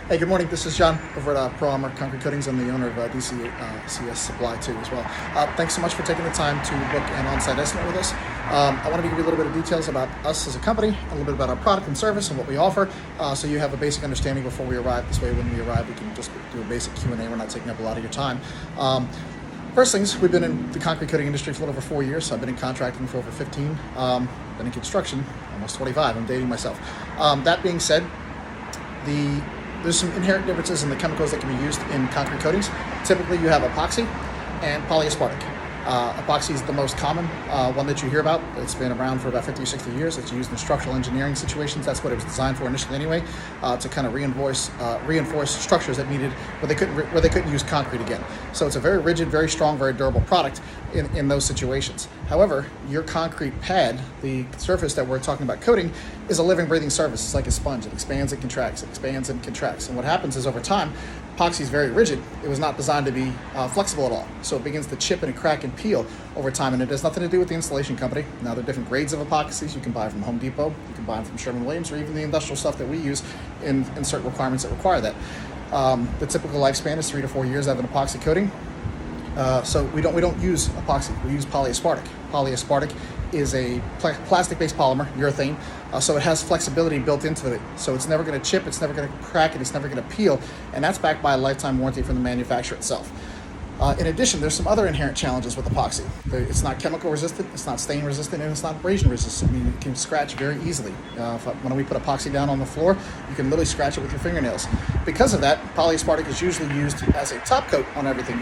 Hey, good morning. This is John over at Pro Armor Concrete Coatings. I'm the owner of CS Supply too as well. Thanks so much for taking the time to book an on-site estimate with us. I wanted to give you a little bit of details about us as a company, a little bit about our product and service and what we offer, so you have a basic understanding before we arrive. This way, when we arrive, we can just do a basic Q&A. We're not taking up a lot of your time. First things, we've been in the concrete coating industry for a little over 4 years. So I've been in contracting for over 15. Been in construction almost 25. I'm dating myself. That being said, there's some inherent differences in the chemicals that can be used in concrete coatings. Typically, you have epoxy and polyaspartic. Epoxy is the most common one that you hear about. It's been around for about 50 or 60 years. It's used in structural engineering situations. That's what it was designed for initially anyway, to kind of reinforce structures that needed where they couldn't use concrete again. So it's a very rigid, very strong, very durable product in those situations. However, your concrete pad, the surface that we're talking about coating, is a living, breathing surface. It's like a sponge. It expands and contracts. It expands and contracts. And what happens is over time, epoxy is very rigid. It was not designed to be flexible at all. So it begins to chip and crack and peel over time, and it has nothing to do with the installation company. Now, there are different grades of epoxies. You can buy from Home Depot, you can buy them from Sherwin-Williams, or even the industrial stuff that we use in certain requirements that require that. The typical lifespan is 3 to 4 years out of an epoxy coating. So we don't use epoxy. We use polyaspartic. Polyaspartic is a plastic-based polymer, urethane, so it has flexibility built into it. So it's never going to chip, it's never going to crack, and it's never going to peel, and that's backed by a lifetime warranty from the manufacturer itself. In addition, there's some other inherent challenges with epoxy. It's not chemical resistant, it's not stain resistant, and it's not abrasion resistant. I mean, it can scratch very easily. When we put epoxy down on the floor, you can literally scratch it with your fingernails. Because of that, polyaspartic is usually used as a top coat on everything.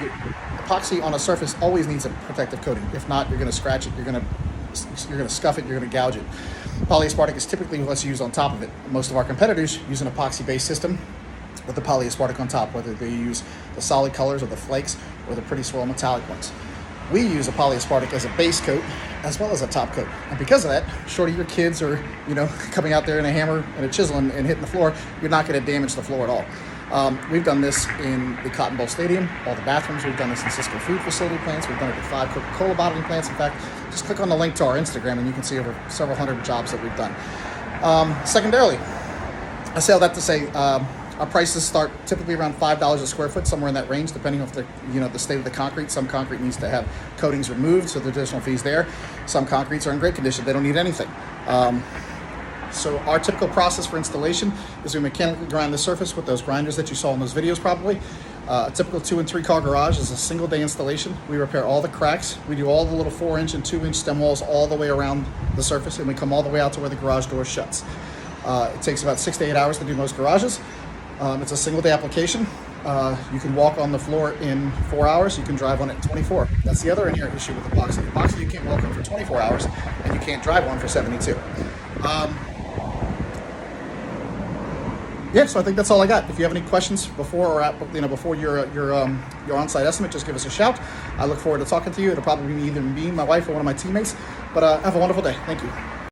Epoxy on a surface always needs a protective coating. If not, you're going to scratch it, you're going to scuff it, you're going to gouge it. Polyaspartic is typically what's used on top of it. Most of our competitors use an epoxy-based system with the polyaspartic on top, whether they use the solid colors or the flakes or the pretty swirl metallic ones. We use a polyaspartic as a base coat as well as a top coat. And because of that, short of your kids or coming out there in a hammer and a chisel and hitting the floor, you're not going to damage the floor at all. We've done this in the Cotton Bowl Stadium, all the bathrooms. We've done this in Cisco food facility plants. We've done it at 5 Coca-Cola bottling plants. In fact, just click on the link to our Instagram and you can see over several hundred jobs that we've done. Secondarily, I say all that to say, our prices start typically around $5 a square foot, somewhere in that range, depending on the state of the concrete. Some concrete needs to have coatings removed, so there's additional fees there. Some concretes are in great condition; they don't need anything. So our typical process for installation is we mechanically grind the surface with those grinders that you saw in those videos probably. A typical 2 and 3 car garage is a single day installation. We repair all the cracks. We do all the little 4-inch and 2-inch stem walls all the way around the surface, and we come all the way out to where the garage door shuts. It takes about 6 to 8 hours to do most garages. It's a single day application. You can walk on the floor in 4 hours. You can drive on it in 24. That's the other inherent issue with epoxy. Epoxy, you can't walk on for 24 hours, and you can't drive on for 72. So I think that's all I got. If you have any questions before your on-site estimate, just give us a shout. I look forward to talking to you. It'll probably be either me, my wife, or one of my teammates. But have a wonderful day. Thank you.